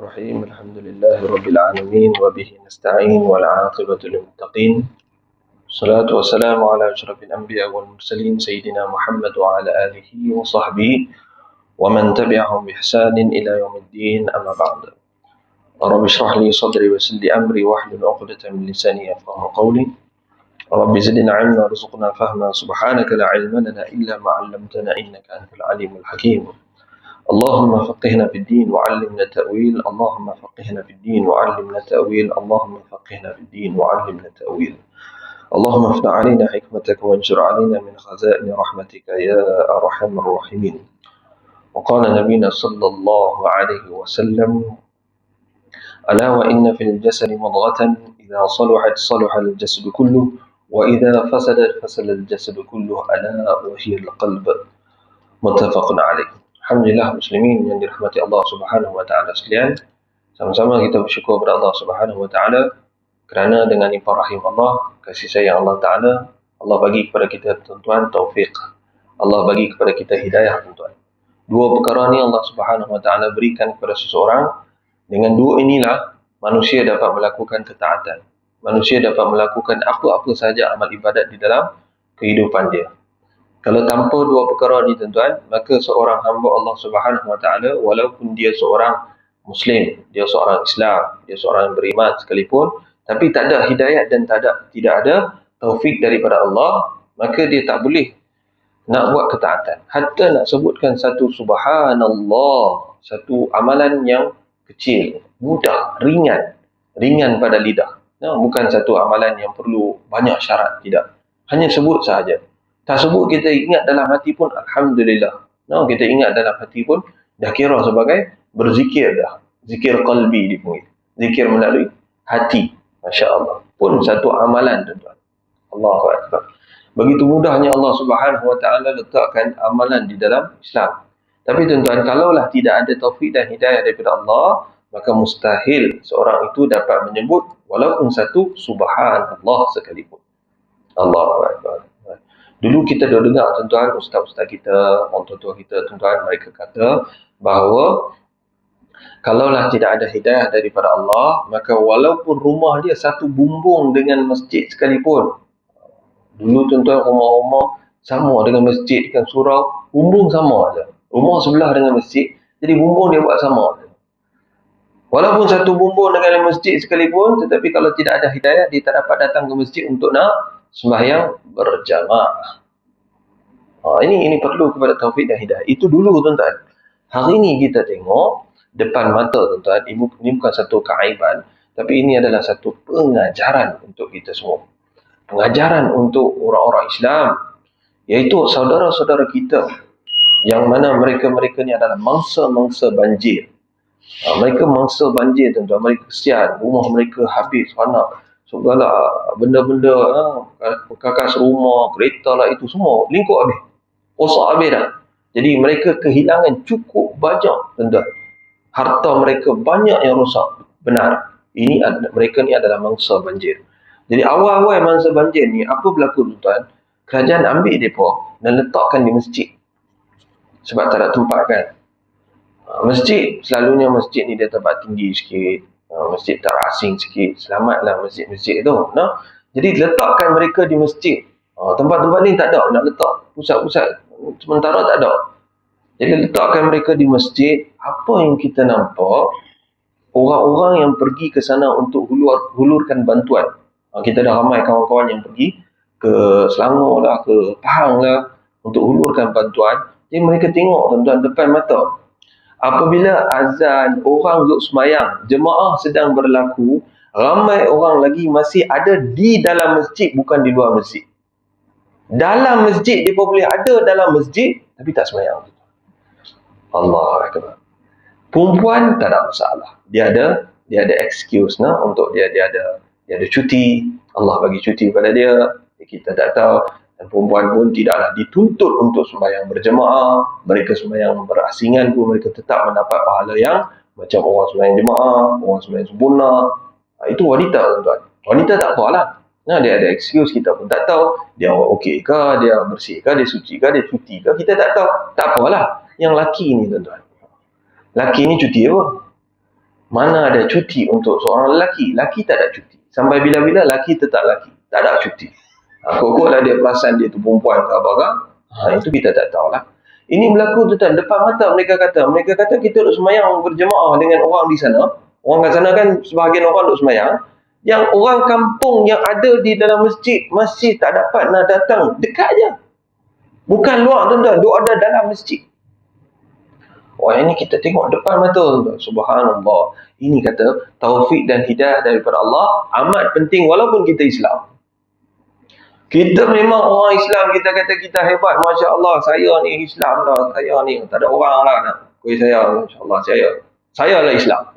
الرحيم الحمد لله رب العالمين وبه نستعين والعاقبة للمتقين الصلاة والسلام على أشرف الأنبياء والمرسلين سيدنا محمد وعلى آله وصحبه ومن تبعهم بإحسان إلى يوم الدين أما بعد رب اشرح لي صدري ويسر لي أمري واحلل عقدة من لساني يفقهوا قولي رب زدنا علما وارزقنا فهما سبحانك لا علم لنا إلا ما علمتنا إنك أنت العليم الحكيم اللهم فقهنا في الدين وعلمنا التأويل اللهم فقهنا في الدين وعلمنا التأويل اللهم فقهنا في الدين وعلمنا التأويل اللهم افتح علينا حكمتك وانشر علينا من خزائن رحمتك يا أرحم الراحمين وقال نبينا صلى الله عليه وسلم ألا وإن في الجسد مضغة إذا صلحت صلح الجسد كله وإذا فسدت فسد الجسد كله ألا وهي القلب متفق عليه. Alhamdulillah muslimin yang dirahmati Allah Subhanahu wa taala sekalian. Sama-sama kita bersyukur kepada Allah Subhanahu wa taala kerana dengan limpah rahim Allah, kasih sayang Allah taala, Allah bagi kepada kita tuan-tuan taufik. Allah bagi kepada kita hidayah tuan-tuan. Dua perkara ni Allah Subhanahu wa taala berikan kepada seseorang. Dengan dua inilah manusia dapat melakukan ketaatan. Manusia dapat melakukan apa-apa sahaja amal ibadat di dalam kehidupan dia. Kalau tanpa dua perkara ni tuan-tuan, maka seorang hamba Allah Subhanahu wa taala walaupun dia seorang Muslim, dia seorang Islam, dia seorang yang beriman sekalipun, tapi tak ada hidayat dan tidak ada taufik daripada Allah, maka dia tak boleh nak buat ketaatan. Hatta nak sebutkan satu subhanallah, satu amalan yang kecil, mudah, ringan pada lidah. Bukan satu amalan yang perlu banyak syarat, tidak. Hanya sebut sahaja. Tak sebut kita ingat dalam hati pun Alhamdulillah. Kita ingat dalam hati pun dah kira sebagai berzikir dah. Zikir qalbi dipanggil. Zikir melalui hati. Masya Allah. Pun satu amalan tuan-tuan. Allahu Akbar. Begitu mudahnya Allah Subhanahu wa taala letakkan amalan di dalam Islam. Tapi tuan-tuan, kalaulah tidak ada taufik dan hidayah daripada Allah, maka mustahil seorang itu dapat menyebut walaupun satu subhanallah sekalipun. Allahu Akbar. Dulu kita dah dengar tuan-tuan, ustaz-ustaz kita, orang tua-tua kita tuan-tuan, mereka kata bahawa kalaulah tidak ada hidayah daripada Allah, maka walaupun rumah dia satu bumbung dengan masjid sekalipun. Dulu tuan-tuan, rumah-rumah sama dengan masjid, dengan surau, bumbung sama aja. Rumah sebelah dengan masjid, jadi bumbung dia buat sama aja. Walaupun satu bumbung dengan masjid sekalipun, tetapi kalau tidak ada hidayah, dia tak dapat datang ke masjid untuk nak sembahyang berjamaah. Ini perlu kepada taufik dan hidayah. Itu dulu tuan-tuan. Hari ini kita tengok depan mata tuan-tuan, ini bukan satu keaiban, tapi ini adalah satu pengajaran untuk kita semua. Pengajaran untuk orang-orang Islam, iaitu saudara-saudara kita yang mana mereka ni adalah mangsa-mangsa banjir. Mereka mangsa banjir tuan-tuan, mereka kesian, rumah mereka habis, segala benda-benda, kakas rumah, kereta lah, itu semua lingkup habis. Rosak habis dah. Jadi mereka kehilangan cukup banyak tuan-tuan. Harta mereka banyak yang rosak. Benar. Mereka ni adalah mangsa banjir. Jadi awal-awal mangsa banjir ni, apa berlaku tuan-tuan? Kerajaan ambil mereka dan letakkan di masjid. Sebab tak ada tempat kan. Masjid, selalunya masjid ni dia tempat tinggi sikit. Masjid terasing sikit, selamatlah masjid-masjid tu. Jadi letakkan mereka di masjid. Tempat-tempat ni tak ada nak letak, pusat-pusat sementara tak ada. Jadi letakkan mereka di masjid. Apa yang kita nampak, orang-orang yang pergi ke sana untuk hulurkan bantuan. Kita dah ramai kawan-kawan yang pergi ke Selangor lah, ke Pahang lah untuk hulurkan bantuan. Jadi mereka tengok tuan-tuan depan mata, apabila azan, orang duduk semayang, jemaah sedang berlaku, ramai orang lagi masih ada di dalam masjid, bukan di luar masjid. Dalam masjid, dia boleh ada dalam masjid, tapi tak semayang. Allahu Akbar. Perempuan tak ada masalah. Dia ada excuse untuk dia ada cuti. Allah bagi cuti kepada dia. Kita tak tahu. Dan perempuan pun tidaklah dituntut untuk sembahyang berjemaah. Mereka sembahyang berasingan pun mereka tetap mendapat pahala yang macam orang sembahyang jemaah, orang sembahyang sempurna. Itu wanita tuan-tuan. Wanita tak apalah. Dia ada excuse, kita pun tak tahu. Dia okey ke, dia bersih ke, dia suci ke, dia cuti ke, kita tak tahu. Tak apalah. Yang laki ni tuan-tuan. Laki ni cuti apa? Mana ada cuti untuk seorang lelaki? Lelaki tak ada cuti. Sampai bila-bila lelaki tetap lelaki. Tak ada cuti. Kok lah dia perasan dia tu perempuan ke apa kan? Itu kita tak tahulah. Ini berlaku tuan depan mata mereka kata. Mereka kata kita duduk semayang berjemaah dengan orang di sana. Orang kat sana kan sebahagian orang duduk semayang. Yang orang kampung yang ada di dalam masjid masih tak dapat nak datang. Dekat je. Bukan luar tuan-tuan. Duduk ada dalam masjid. Wah, ini kita tengok depan mata tuan. Subhanallah. Ini kata taufik dan hidayah daripada Allah amat penting walaupun kita Islam. Kita memang orang Islam, kita kata kita hebat, Masya Allah, saya ni Islam dah, saya ni, tak ada orang lah nak kuih saya, Masya Allah, saya lah Islam.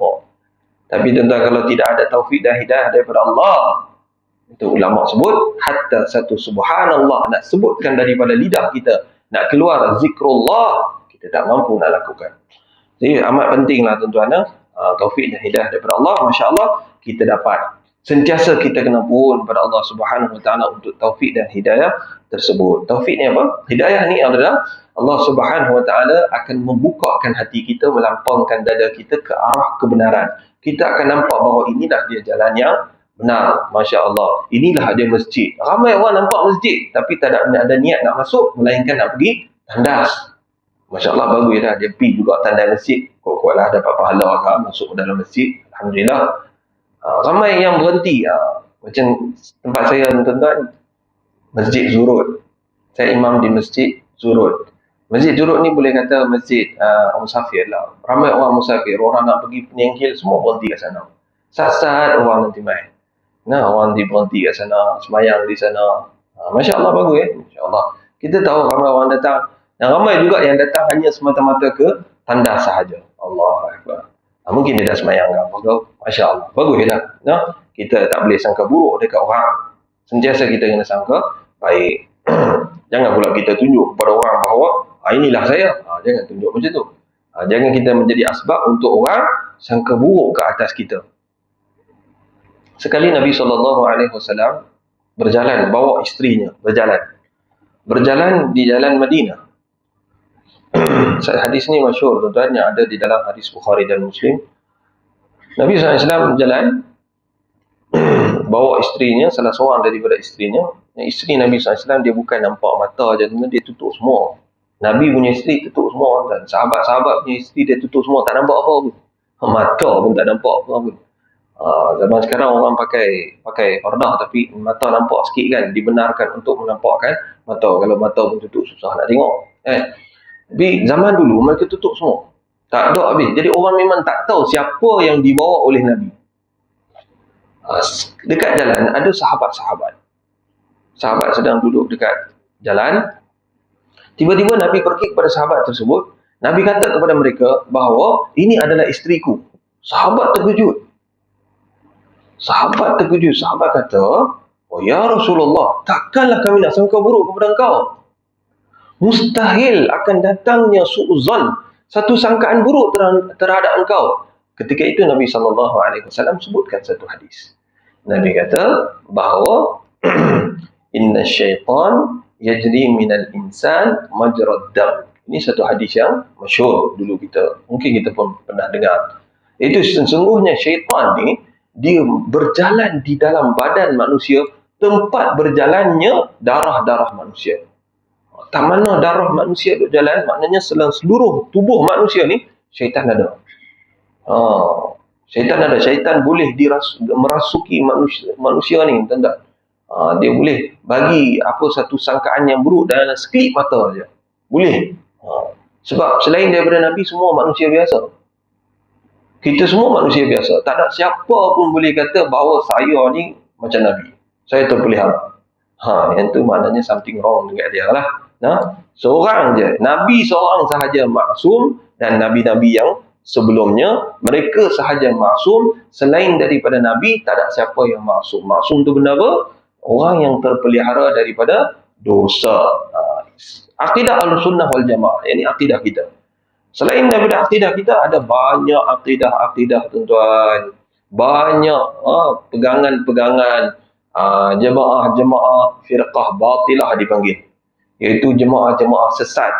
Tapi tuan-tuan, kalau tidak ada taufik dan hidayah daripada Allah, itu ulama sebut, hatta satu subhanallah, nak sebutkan daripada lidah kita, nak keluar zikrullah, kita tak mampu nak lakukan. Jadi amat pentinglah tuan-tuan, taufik dan hidayah daripada Allah, Masya Allah, kita dapat. Sentiasa kita kena mohon kepada Allah Subhanahu Wa Taala untuk taufik dan hidayah tersebut. Taufik ni apa? Hidayah ni adalah Allah Subhanahu Wa Taala akan membukakan hati kita, melampangkan dada kita ke arah kebenaran. Kita akan nampak bahawa inilah dia jalan yang benar. Masya Allah. Inilah dia masjid. Ramai orang nampak masjid tapi tak ada niat nak masuk, melainkan nak pergi tandas. Masya Allah, bagus dah. Dia pergi juga tandas masjid. Kok lah dapat pahala kan masuk ke dalam masjid. Alhamdulillah. Ramai yang berhenti. Macam tempat saya tuan-tuan, Masjid Zurut. Saya imam di Masjid Zurut. Masjid Zurut ni boleh kata masjid musafir lah. Ramai orang musafir. Orang nak pergi Penyengkil, semua berhenti kat sana. Saat-saat orang nanti main. Orang nanti berhenti kat sana, semayang di sana. Masya Allah, bagus ya. Masya Allah. Kita tahu ramai orang datang. Dan ramai juga yang datang hanya semata-mata ke tandas sahaja. Allah Akbar. Mungkin dia dah semayang ke apa kau. Masya Allah. Bagus dah. Kita tak boleh sangka buruk dekat orang. Sentiasa kita kena sangka baik. Jangan pula kita tunjuk kepada orang bahawa inilah saya. Jangan tunjuk macam tu. Jangan kita menjadi asbab untuk orang sangka buruk ke atas kita. Sekali Nabi SAW berjalan, bawa isterinya berjalan di jalan Madinah. Hadis ni masyhur tuan-tuan, yang ada di dalam hadis Bukhari dan Muslim. Nabi SAW berjalan bawa isterinya, salah seorang daripada isterinya. Isteri Nabi SAW dia bukan nampak mata je, dia tutup semua. Nabi punya isteri tutup semua, dan sahabat-sahabat punya isteri dia tutup semua, tak nampak apa pun. Mata pun tak nampak apa pun. Zaman sekarang orang pakai fardah tapi mata nampak sikit kan, dibenarkan untuk menampakkan mata. Kalau mata pun tutup susah nak tengok. Tapi zaman dulu mereka tutup semua. Tak ada habis. Jadi orang memang tak tahu siapa yang dibawa oleh Nabi. Dekat jalan ada sahabat-sahabat. Sahabat sedang duduk dekat jalan. Tiba-tiba Nabi pergi kepada sahabat tersebut. Nabi kata kepada mereka bahawa ini adalah isteriku. Sahabat terkejut. Sahabat kata, oh ya Rasulullah, takkanlah kami nak sangka buruk kepada engkau. Mustahil akan datangnya su'uzan, satu sangkaan buruk terhadap engkau. Ketika itu Nabi SAW sebutkan satu hadis. Nabi kata bahawa inna syaitan yajri minal insan majrad dam. Ini satu hadis yang masyhur dulu mungkin kita pun pernah dengar. Itu sesungguhnya syaitan ni dia berjalan di dalam badan manusia, tempat berjalannya darah-darah manusia. Tak mana darah manusia duk jalan, maknanya seluruh tubuh manusia ni syaitan ada. Syaitan boleh merasuki manusia ni, tuan-tuan. Dia boleh bagi satu sangkaan yang buruk dalam sekelip mata saja. Boleh. Sebab selain daripada Nabi, semua manusia biasa. Kita semua manusia biasa. Tak ada siapa pun boleh kata bahawa saya ni macam Nabi. Saya terpelihara. Yang tu maknanya something wrong dengan dia lah. Seorang je. Nabi seorang sahaja maksum, dan Nabi-Nabi yang sebelumnya, mereka sahaja maksum. Selain daripada Nabi, tak ada siapa yang maksum. Maksum tu benda apa? Orang yang terpelihara daripada dosa. Akidah Ahlussunnah wal Jamaah. Ini akidah kita. Selain daripada akidah kita, ada banyak akidah, tuan-tuan. Banyak pegangan-pegangan jemaah firqah batilah dipanggil. Iaitu jemaah-jemaah sesat.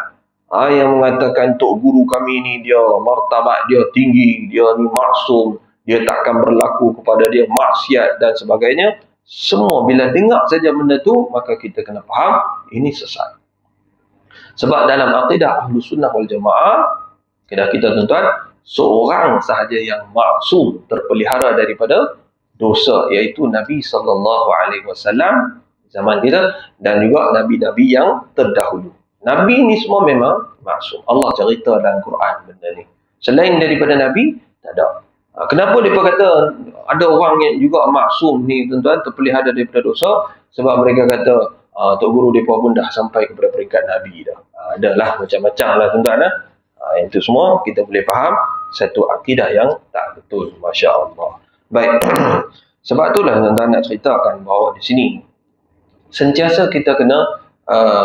Yang mengatakan tok guru kami ni dia martabat dia tinggi, dia ni maksum, dia takkan berlaku kepada dia maksiat dan sebagainya. Semua bila dengar saja benda tu, maka kita kena faham ini sesat. Sebab dalam akidah Ahlus Sunnah wal Jamaah, akidah kita tuan-tuan, seorang sahaja yang maksum, terpelihara daripada dosa, iaitu Nabi SAW zaman kita, dan juga Nabi-Nabi yang terdahulu. Nabi ni semua memang maksum. Allah cerita dalam Quran benda ni. Selain daripada Nabi, tak ada. Kenapa mereka kata ada orang yang juga maksum ni tuan-tuan, terpelihara daripada dosa? Sebab mereka kata Tok Guru mereka pun dah sampai kepada peringkat Nabi dah. Adalah macam-macam lah tuan-tuan. Itu semua kita boleh faham satu akidah yang tak betul. Masya Allah. Baik. Sebab itulah tuan-tuan nak ceritakan bahawa di sini sentiasa kita kena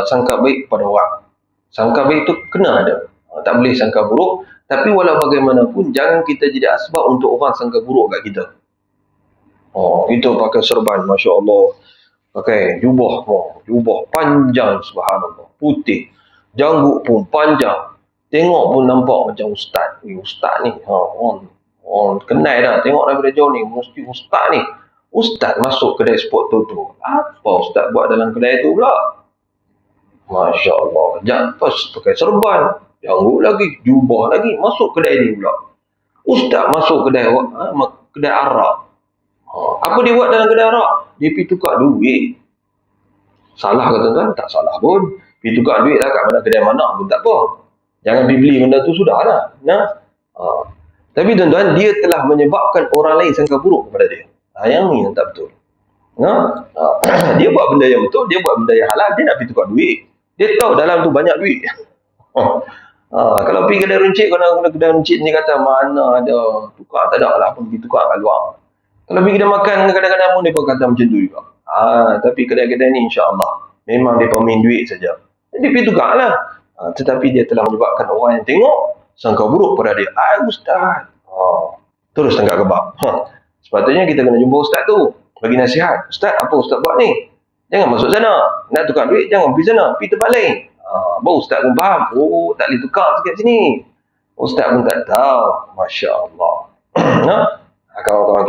sangka baik kepada orang. Sangka baik itu kena ada. Tak boleh sangka buruk. Tapi walau bagaimanapun, jangan kita jadi asbab untuk orang sangka buruk kat kita. Itu pakai serban, Masya Allah. Pakai jubah, jubah panjang, subhanallah. Putih. Janggut pun panjang. Tengok pun nampak macam ustaz. Ustaz ni, orang kenal dah. Tengok daripada jauh ni, mesti ustaz ni. Ustaz masuk kedai sport tu. Apa ustaz buat dalam kedai tu pula? Masya Allah. Jangan pakai serban. Janggut lagi, jubah lagi, masuk kedai ni pula. Ustaz masuk kedai arak. Apa dia buat dalam kedai arak? Dia pergi tukar duit. Salah ke tuan-tuan? Tak salah pun. Pergi tukar duit lah kat mana kedai mana pun tak apa. Jangan pergi beli benda tu, sudahlah. Tapi tuan-tuan, dia telah menyebabkan orang lain sangka buruk kepada dia. Yang ni yang tak betul. Dia buat benda yang betul, dia buat benda yang halal, dia nak pergi tukar duit. Dia tahu dalam tu banyak duit. Kalau pergi kedai runcit, kalau kedai runcit ni kata mana ada tukar, tak ada lah pun pergi tukar kat luar. Kalau pergi kedai makan, kadang-kadang pun mereka kata macam tu juga. Tapi kedai-kedai ni insya-Allah memang dia main duit saja. Jadi pergi tukar lah. Tetapi dia telah menyebabkan orang yang tengok sangka buruk pada dia. Ustaz. Terus tanggap kebab. Sepatutnya kita kena jumpa ustaz tu, bagi nasihat. Ustaz, apa ustaz buat ni? Jangan masuk sana. Nak tukar duit, jangan pergi sana. Pergi tempat lain. Baru ustaz pun faham. Tak boleh tukar sikit sini. Ustaz pun tak tahu. Masya Allah. Kawan-kawan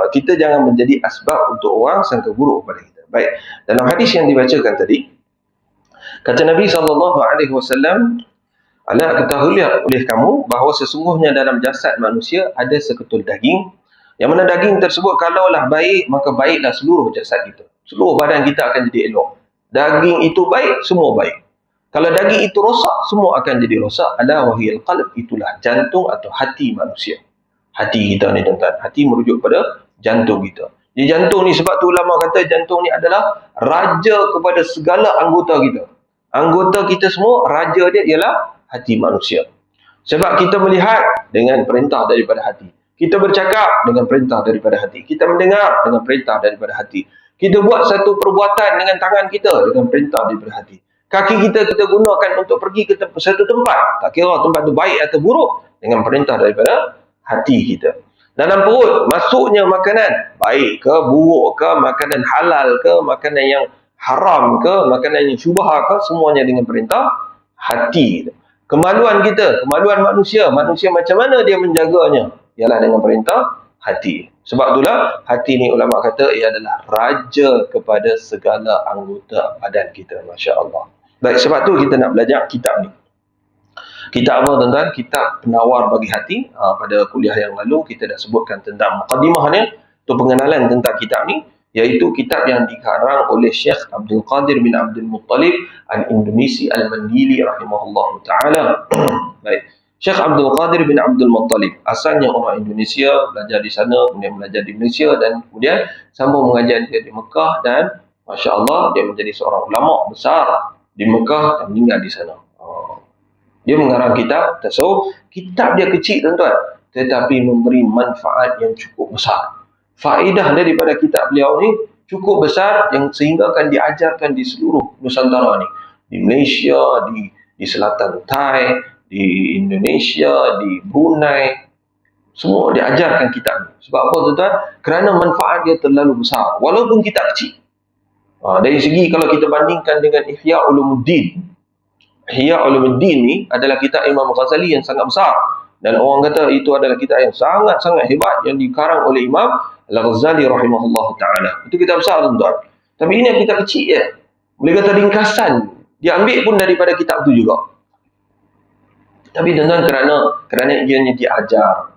kita jangan menjadi asbab untuk orang sangka buruk kepada kita. Baik. Dalam hadis yang dibacakan tadi, kata Nabi SAW, ala ketahuilah oleh kamu bahawa sesungguhnya dalam jasad manusia ada seketul daging, yang mana daging tersebut kalaulah baik, maka baiklah seluruh jasad kita. Seluruh badan kita akan jadi elok. Daging itu baik, semua baik. Kalau daging itu rosak, semua akan jadi rosak. Ala wahiyal qalb, itulah jantung atau hati manusia. Hati kita ni tuan-tuan. Hati merujuk pada jantung kita. Jadi jantung ni, sebab tu ulama kata jantung ni adalah raja kepada segala anggota kita. Anggota kita semua, raja dia ialah hati manusia. Sebab kita melihat dengan perintah daripada hati. Kita bercakap dengan perintah daripada hati. Kita mendengar dengan perintah daripada hati. Kita buat satu perbuatan dengan tangan kita dengan perintah daripada hati. Kaki kita gunakan untuk pergi ke satu tempat. Tak kira tempat tu baik atau buruk, dengan perintah daripada hati kita. Dalam perut, masuknya makanan, baik ke, buruk ke, makanan halal ke, makanan yang haram ke, makanan yang syubhah ke, semuanya dengan perintah hati. Kemaluan kita, kemaluan manusia macam mana dia menjaganya? Ialah dengan perintah hati. Sebab itulah hati ni ulama kata ia adalah raja kepada segala anggota badan kita. Masya Allah. Baik, sebab tu kita nak belajar kitab ni. Kitab apa tuan-tuan? Kitab Penawar Bagi Hati. Pada kuliah yang lalu kita dah sebutkan tentang mukadimahnya, tu pengenalan tentang kitab ni, iaitu kitab yang dikarang oleh Syekh Abdul Qadir bin Abdul Muttalib Al-Indonesi Al-Mandili rahimahullah ta'ala. Baik. Syekh Abdul Qadir bin Abdul Muttalib, asalnya orang Indonesia, belajar di sana, kemudian belajar di Malaysia, dan kemudian sambung mengajar dia di Mekah, dan Masya Allah, dia menjadi seorang ulama besar di Mekah dan meninggal di sana. Dia mengarang kitab tasawuf. Kitab dia kecil tuan-tuan, tetapi memberi manfaat yang cukup besar. Faedah daripada kitab beliau ni cukup besar, yang sehingga akan diajarkan di seluruh Nusantara ni. Di Malaysia, di selatan Thai, di Indonesia, di Brunei, semua diajarkan kitab ni. Sebab apa tuan-tuan? Kerana manfaat dia terlalu besar, walaupun kitab kecil. Dari segi kalau kita bandingkan dengan Ihya Ulumuddin, Ihya Ulumuddin ni adalah kitab Imam Ghazali yang sangat besar. Dan orang kata itu adalah kitab yang sangat-sangat hebat yang dikarang oleh Imam Al-Ghazali rahimahullah ta'ala. Itu kitab besar tuan-tuan. Tapi ini kitab kecil je. Boleh kata ringkasan. Dia ambil pun daripada kitab tu juga. Tapi tuan-tuan kerana ianya diajar.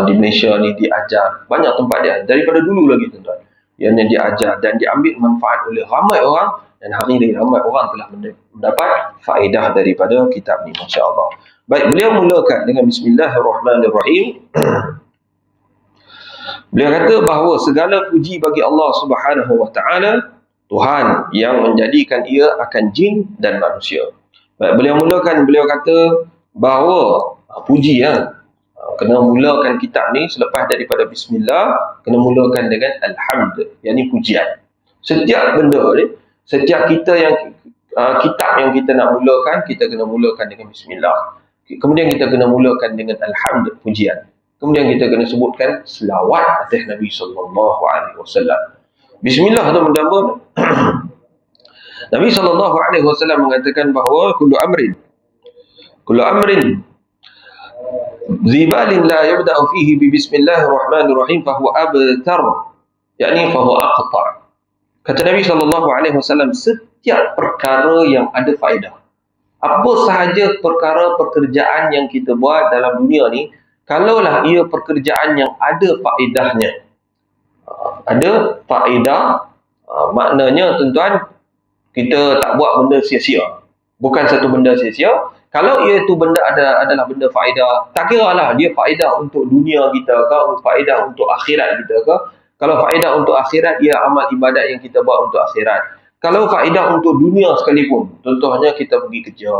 Di Malaysia ni diajar. Banyak tempat dia. Daripada dulu lagi tuan-tuan. Ianya diajar dan diambil manfaat oleh ramai orang. Dan hari ini ramai orang telah mendapat faedah daripada kitab ni. Masya Allah. Baik, beliau mulakan dengan Bismillahirrahmanirrahim. Beliau kata bahawa segala puji bagi Allah Subhanahu wa taala, Tuhan yang menjadikan ia akan jin dan manusia. Baik, beliau kata bahawa puji kena mulakan kitab ni selepas daripada bismillah, kena mulakan dengan alhamd, yakni pujian. Setiap benda ni, setiap kita yang kitab yang kita nak mulakan, kita kena mulakan dengan bismillah. Kemudian kita kena mulakan dengan alhamd, pujian. Kemudian kita kena sebutkan selawat atas Nabi sallallahu alaihi wasallam. Bismillah tu pertama. Nabi sallallahu alaihi wasallam mengatakan bahawa kullu amrin zibalin la yabda'u fihi bi bismillahirrahmanirrahim fahuwa abtar, yakni fahuwa aqta'. Kata Nabi sallallahu alaihi wasallam, setiap perkara yang ada faedah, apa sahaja perkara pekerjaan yang kita buat dalam dunia ni, kalaulah ia pekerjaan yang ada faedahnya, maknanya tuan-tuan, kita tak buat benda sia-sia, bukan satu benda sia-sia. Kalau ia itu benda adalah benda faedah, tak kira lah dia faedah untuk dunia kita ke, faedah untuk akhirat kita ke. Kalau faedah untuk akhirat, ia amal ibadat yang kita buat untuk akhirat. Kalau faedah untuk dunia sekalipun, contohnya kita pergi kerja.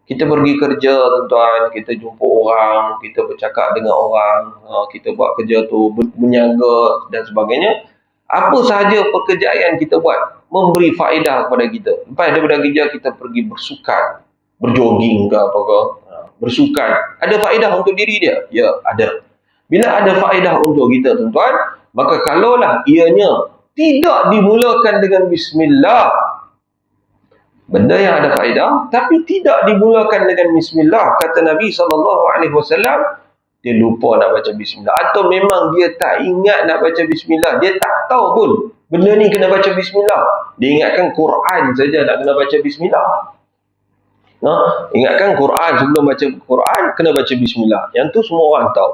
Kita pergi kerja tuan-tuan, kita jumpa orang, kita bercakap dengan orang, kita buat kerja tu, menjaga dan sebagainya. Apa sahaja pekerjaan yang kita buat, memberi faedah kepada kita. Lepas daripada kerja, kita pergi bersukan, berjoging ke apa ke, bersukan. Ada faedah untuk diri dia? Ya, ada. Bila ada faedah untuk kita tuan-tuan, maka kalaulah ianya tidak dimulakan dengan bismillah, benda yang ada faedah tapi tidak dimulakan dengan bismillah, kata Nabi SAW, dia lupa nak baca bismillah, atau memang dia tak ingat nak baca bismillah, dia tak tahu pun benda ni kena baca bismillah. Dia ingatkan Quran saja nak kena baca bismillah. Ingatkan Quran, sebelum baca Quran kena baca bismillah. Yang tu semua orang tahu.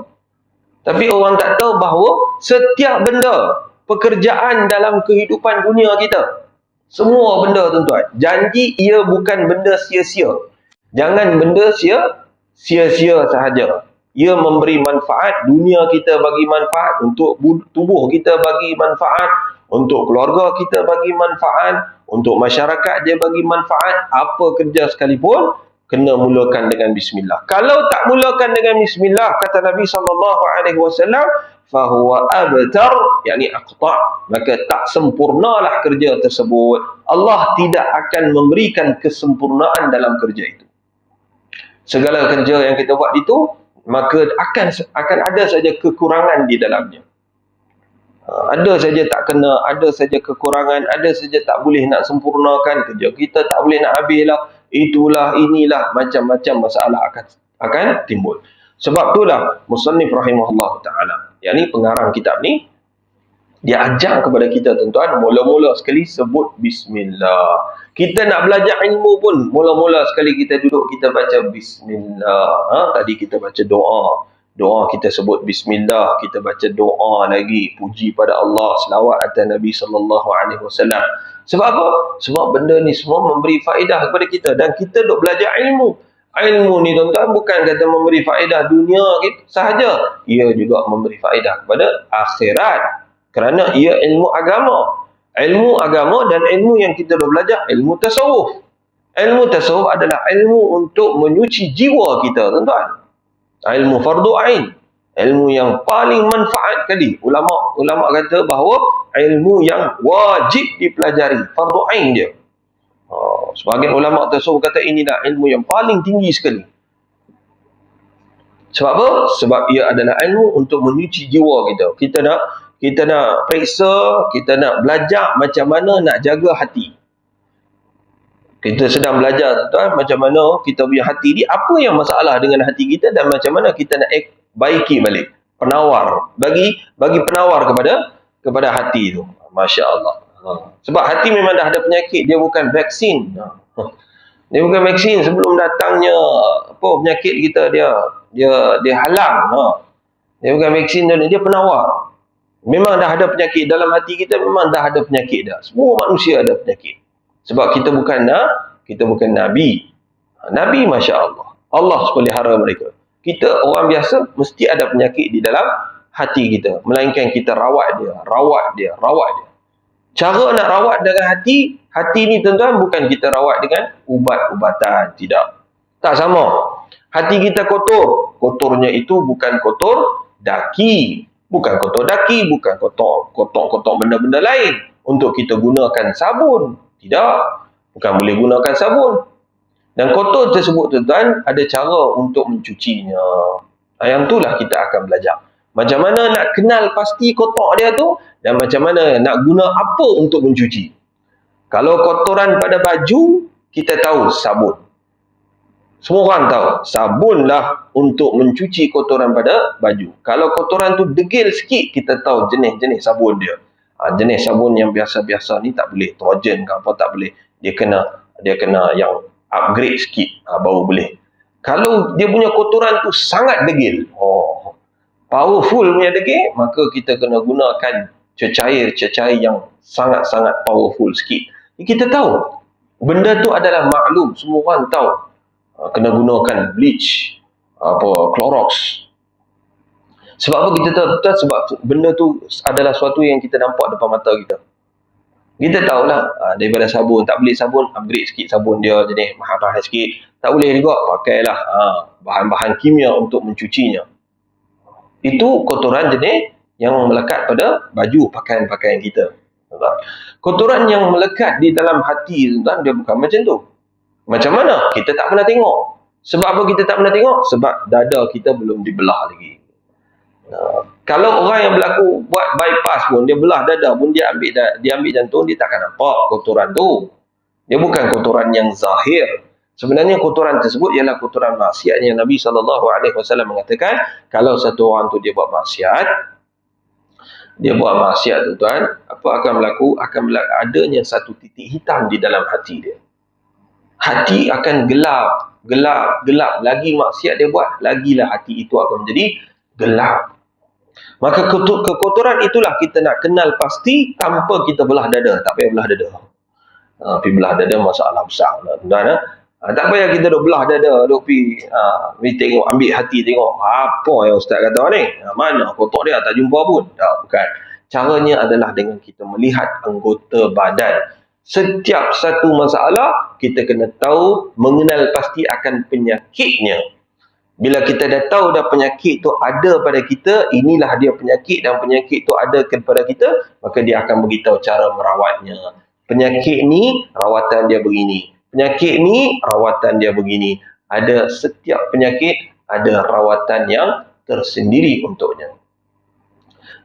Tapi orang tak tahu bahawa setiap benda, pekerjaan dalam kehidupan dunia kita, semua benda tuan-tuan, janji ia bukan benda sia-sia. Jangan benda sia-sia sahaja. Ia memberi manfaat, dunia kita bagi manfaat, untuk tubuh kita bagi manfaat, untuk keluarga kita bagi manfaat, untuk masyarakat dia bagi manfaat. Apa kerja sekalipun, kena mulakan dengan bismillah. Kalau tak mulakan dengan bismillah, kata Nabi SAW, fahuwa abtar, yakni aqta', maka tak sempurnalah kerja tersebut. Allah tidak akan memberikan kesempurnaan dalam kerja itu. Segala kerja yang kita buat itu, maka akan ada saja kekurangan di dalamnya. Ada saja tak kena, ada saja kekurangan, ada saja tak boleh nak sempurnakan kerja kita, tak boleh nak habislah, itulah, inilah, macam-macam masalah akan timbul. Sebab itulah musannif rahimahullah ta'ala, yakni pengarang kitab ni, dia ajar kepada kita tuan-tuan, mula-mula sekali sebut bismillah. Kita nak belajar ilmu pun, mula-mula sekali kita duduk, kita baca bismillah. Tadi kita baca doa kita sebut bismillah, kita baca doa lagi, puji pada Allah, selawat atas Nabi SAW. Sebab apa? Sebab benda ni semua memberi faedah kepada kita, dan kita duk belajar ilmu. Ilmu ni tuan-tuan bukan kata memberi faedah dunia sahaja, ia juga memberi faedah kepada akhirat, kerana ia ilmu agama. Ilmu agama dan ilmu yang kita dah belajar, ilmu tasawuf. Ilmu tasawuf adalah ilmu untuk menyuci jiwa kita tuan-tuan. Ilmu fardu ain, ilmu yang paling manfaat kali. Ulama kata bahawa ilmu yang wajib dipelajari, fardu ain dia. Sebahagian ulama tasawuf kata inilah ilmu yang paling tinggi sekali. Sebab apa? Sebab ia adalah ilmu untuk menyuci jiwa kita. Kita nak periksa, kita nak belajar macam mana nak jaga hati. Kita sedang belajar tuan, macam mana kita punya hati ni, apa yang masalah dengan hati kita dan macam mana kita nak baiki balik. Penawar, bagi penawar kepada hati tu. Masya-Allah. Sebab hati memang dah ada penyakit, dia bukan vaksin. Dia bukan vaksin. Sebelum datangnya penyakit kita, dia halang. Dia bukan vaksin, dia penawar. Memang dah ada penyakit dalam hati kita, memang dah ada penyakit dah. Semua manusia ada penyakit. Sebab kita bukan Nabi. Nabi, Masya Allah. Allah pelihara mereka. Kita orang biasa mesti ada penyakit di dalam hati kita. Melainkan kita rawat dia. Cara nak rawat dengan hati ni tuan-tuan, bukan kita rawat dengan ubat-ubatan. Tidak. Tak sama. Hati kita kotor. Kotornya itu bukan kotor daki. Bukan kotor benda-benda lain. Untuk kita gunakan sabun. Tidak. Bukan boleh gunakan sabun. Dan kotor tersebut tuan-tuan, ada cara untuk mencucinya. Yang itulah kita akan belajar. Macam mana nak kenal pasti kotor dia tu, dan macam mana nak guna apa untuk mencuci. Kalau kotoran pada baju, kita tahu sabun. Semua orang tahu, sabunlah untuk mencuci kotoran pada baju. Kalau kotoran tu degil sikit, kita tahu jenis-jenis sabun dia. Jenis sabun yang biasa-biasa ni tak boleh. Trojan ke apa tak boleh. Dia kena yang upgrade sikit, baru boleh. Kalau dia punya kotoran tu sangat degil, powerful punya degil, maka kita kena gunakan cecair yang sangat-sangat powerful sikit. Kita tahu, benda tu adalah maklum, semua orang tahu. Kena gunakan bleach, Clorox. Sebab apa kita tahu? Sebab benda tu adalah sesuatu yang kita nampak depan mata kita. Kita tahulah, daripada sabun, tak boleh sabun, upgrade sikit sabun dia jenis mahal-mahal sikit. Tak boleh juga, pakailah bahan-bahan kimia untuk mencucinya. Itu kotoran jenis yang melekat pada baju, pakaian-pakaian kita. Kotoran yang melekat di dalam hati, dia bukan macam tu. Macam mana? Kita tak pernah tengok. Sebab apa kita tak pernah tengok? Sebab dada kita belum dibelah lagi. Kalau orang yang berlaku buat bypass pun, dia belah dada pun, dia ambil jantung, dia takkan nampak kotoran tu. Dia bukan kotoran yang zahir. Sebenarnya kotoran tersebut ialah kotoran maksiat yang Nabi SAW mengatakan, kalau satu orang tu dia buat maksiat, tuan-tuan, apa akan berlaku? Akan berlaku adanya satu titik hitam di dalam hati dia. Hati akan gelap. Lagi maksiat dia buat, lagilah hati itu akan menjadi gelap. Maka kekotoran itulah kita nak kenal pasti tanpa kita belah dada. Tak payah belah dada. Pergi belah dada masalah besar. Tuan-tuan, tak payah kita duk belah dada, duk pergi tengok, ambil hati tengok. Apa yang Ustaz kata ni? Mana kotor dia? Tak jumpa pun. Tak, bukan. Caranya adalah dengan kita melihat anggota badan. Setiap satu masalah, kita kena tahu, mengenal pasti akan penyakitnya. Bila kita dah tahu dah penyakit tu ada pada kita, inilah dia penyakit dan penyakit tu ada kepada kita, maka dia akan beritahu cara merawatnya. Penyakit ni, rawatan dia begini. Penyakit ni, rawatan dia begini. Ada setiap penyakit, ada rawatan yang tersendiri untuknya.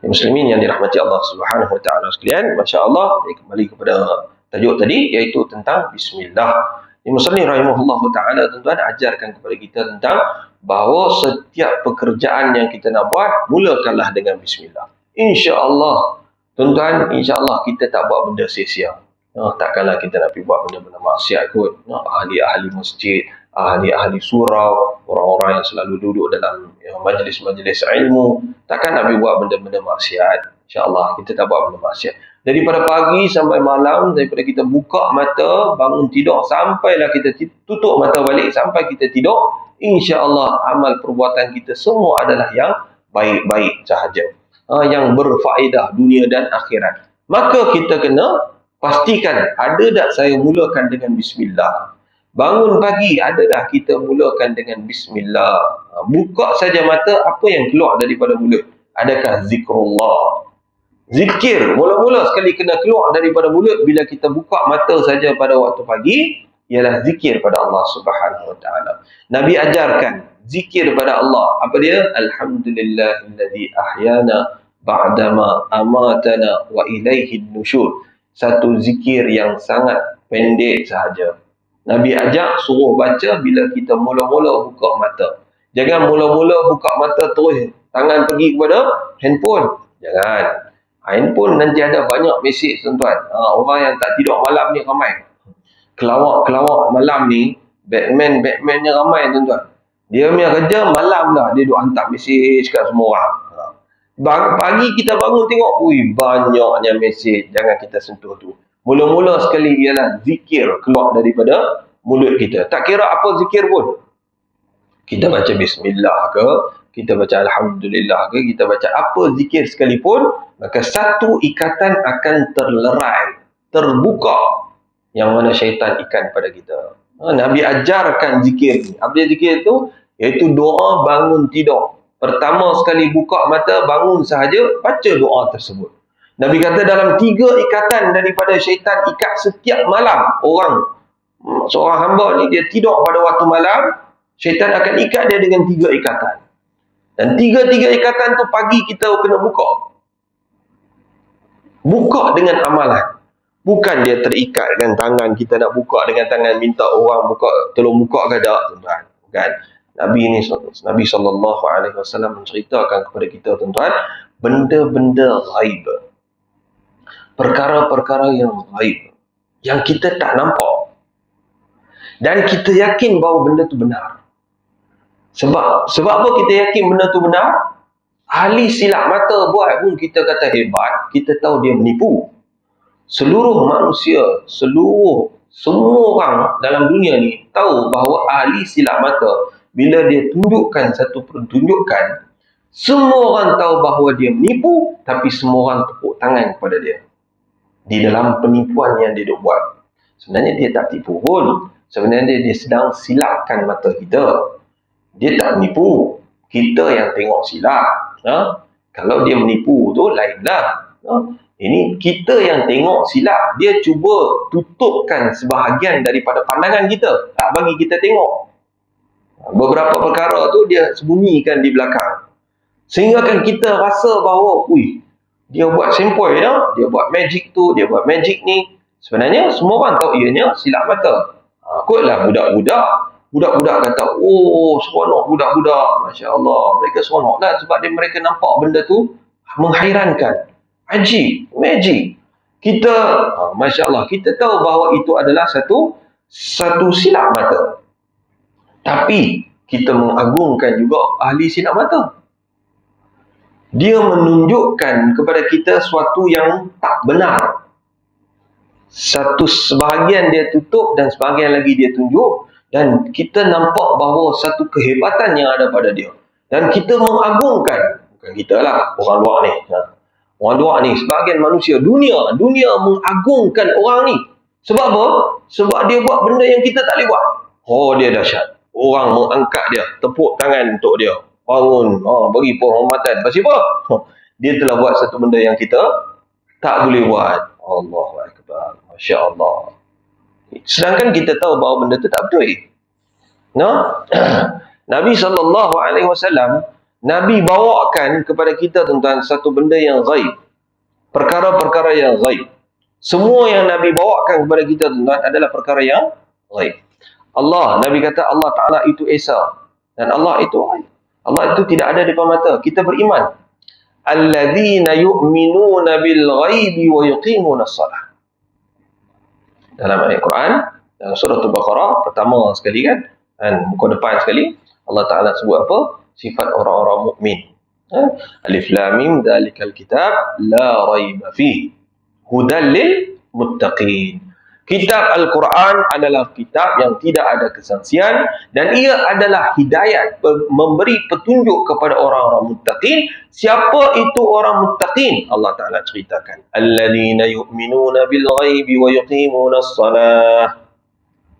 Muslimin yang dirahmati Allah Subhanahu Wa Taala sekalian, masya-Allah, kembali kepada tajuk tadi, iaitu tentang Bismillah. Muslim rahimahullah ta'ala, tuan-tuan, ajarkan kepada kita tentang bahawa setiap pekerjaan yang kita nak buat, mulakanlah dengan Bismillah. InsyaAllah, tuan-tuan, insyaAllah kita tak buat benda sia-sia. Takkanlah kita nak pergi buat benda-benda maksiat kot. Ahli-ahli masjid, ahli-ahli surau, orang-orang yang selalu duduk dalam majlis-majlis ilmu, takkan nak pergi buat benda-benda maksiat. InsyaAllah kita tak buat benda maksiat. Daripada pagi sampai malam, daripada kita buka mata, bangun tidur, sampailah kita tutup mata balik, sampai kita tidur, insya-Allah amal perbuatan kita semua adalah yang baik-baik sahaja. Yang berfaedah dunia dan akhirat. Maka kita kena pastikan, ada tak saya mulakan dengan Bismillah? Bangun pagi, ada tak kita mulakan dengan Bismillah? Buka saja mata, apa yang keluar daripada mulut? Adakah zikrullah? Zikir, mula-mula sekali kena keluar daripada mulut bila kita buka mata saja pada waktu pagi, ialah zikir pada Allah Subhanahu Wa Taala. Nabi ajarkan zikir pada Allah. Apa dia? Alhamdulillahilladzi ahyana ba'dama amatana wa ilaihin nusyur. Satu zikir yang sangat pendek sahaja. Nabi ajak suruh baca bila kita mula-mula buka mata. Jangan mula-mula buka mata terus tangan pergi kepada handphone. Jangan. Handphone nanti ada banyak mesej tuan-tuan. Orang yang tak tidur malam ni ramai. Kelawak-kelawak malam ni, Batman-nya ramai tuan-tuan. Dia punya kerja malam dah. Dia duk hantar mesej kat semua orang. Pagi kita bangun tengok, banyaknya mesej. Jangan kita sentuh tu. Mula-mula sekali ialah zikir keluar daripada mulut kita. Tak kira apa zikir pun. Kita baca bismillah ke, kita baca alhamdulillah ke, kita baca apa zikir sekalipun, maka satu ikatan akan terlerai, terbuka, yang mana syaitan ikan pada kita. Nabi ajarkan zikir ni. Apa zikir tu? Iaitu doa bangun tidur. Pertama sekali buka mata, bangun sahaja, baca doa tersebut. Nabi kata dalam 3 ikatan daripada syaitan ikat setiap malam. Seorang hamba ni dia tidur pada waktu malam, syaitan akan ikat dia dengan 3 ikatan. Dan 3 ikatan tu pagi kita kena buka. Buka dengan amalan. Bukan dia terikat dengan tangan, kita nak buka dengan tangan, minta orang buka, tolong buka ke tak, tuan-tuan. Bukan. Nabi SAW menceritakan kepada kita, tuan-tuan, benda-benda ghaib. Perkara-perkara yang ghaib, yang kita tak nampak, dan kita yakin bahawa benda tu benar. Sebab apa kita yakin benda tu benar? Ahli silap mata buat pun kita kata hebat, kita tahu dia menipu. Seluruh manusia, semua orang dalam dunia ni tahu bahawa ahli silap mata, bila dia tunjukkan satu pertunjukan, semua orang tahu bahawa dia menipu, tapi semua orang tepuk tangan kepada dia. Di dalam penipuan yang dia buat. Sebenarnya dia tak tipu pun. Sebenarnya dia sedang silapkan mata kita. Dia tak menipu. Kita yang tengok silap. Kalau dia menipu tu lainlah. Ini kita yang tengok silap. Dia cuba tutupkan sebahagian daripada pandangan kita. Tak bagi kita tengok. Beberapa perkara tu dia sembunyikan di belakang. Sehingga kan kita rasa bahawa, dia buat sempoi ya, dia buat magic tu, dia buat magic ni. Sebenarnya semua orang tahu ianya silap mata. Kotlah budak-budak kata, seronok budak-budak, masya-Allah. Mereka seronoklah sebab mereka nampak benda tu menghairankan. Ajib, magic. Kita masya-Allah, kita tahu bahawa itu adalah satu silap mata. Tapi kita mengagungkan juga ahli silap mata. Dia menunjukkan kepada kita sesuatu yang tak benar. Sebahagian dia tutup dan sebahagian lagi dia tunjuk. Dan kita nampak bahawa satu kehebatan yang ada pada dia. Dan kita mengagungkan. Bukan kita lah, orang luar ni. Orang luar ni, sebahagian manusia, dunia mengagungkan orang ni. Sebab apa? Sebab dia buat benda yang kita tak boleh buat. Dia dahsyat. Orang mengangkat dia, tepuk tangan untuk dia. Bangun, bagi penghormatan. Pasal apa? Dia telah buat satu benda yang kita tak boleh buat. Allahu Akbar. Masya Allah. Sedangkan kita tahu bahawa benda itu tak betul. Nabi SAW, Nabi bawakan kepada kita, tuan-tuan, satu benda yang ghaib. Perkara-perkara yang ghaib. Semua yang Nabi bawakan kepada kita, tuan-tuan, adalah perkara yang ghaib. Nabi kata Allah Ta'ala itu Esa. Dan Allah itu ghaib. Allah itu tidak ada di depan mata. Kita beriman. Alladzina yu'minuna bil ghaibi wa yuqimuna as-salah. Dalam ayat Quran, dalam surah Al-Baqarah, pertama sekali kan, dan muka depan sekali, Allah Ta'ala sebut apa? Sifat orang-orang mukmin. Alif Lam Mim, dzalikal kitab la raiba fihi hudal lil muttaqin. Kitab Al-Quran adalah kitab yang tidak ada kesangsian dan ia adalah hidayat, memberi petunjuk kepada orang-orang muttaqin. Siapa itu orang muttaqin? Allah Ta'ala ceritakan. Alladzina yu'minuna bil ghaibi wa yuqimuna as-salah.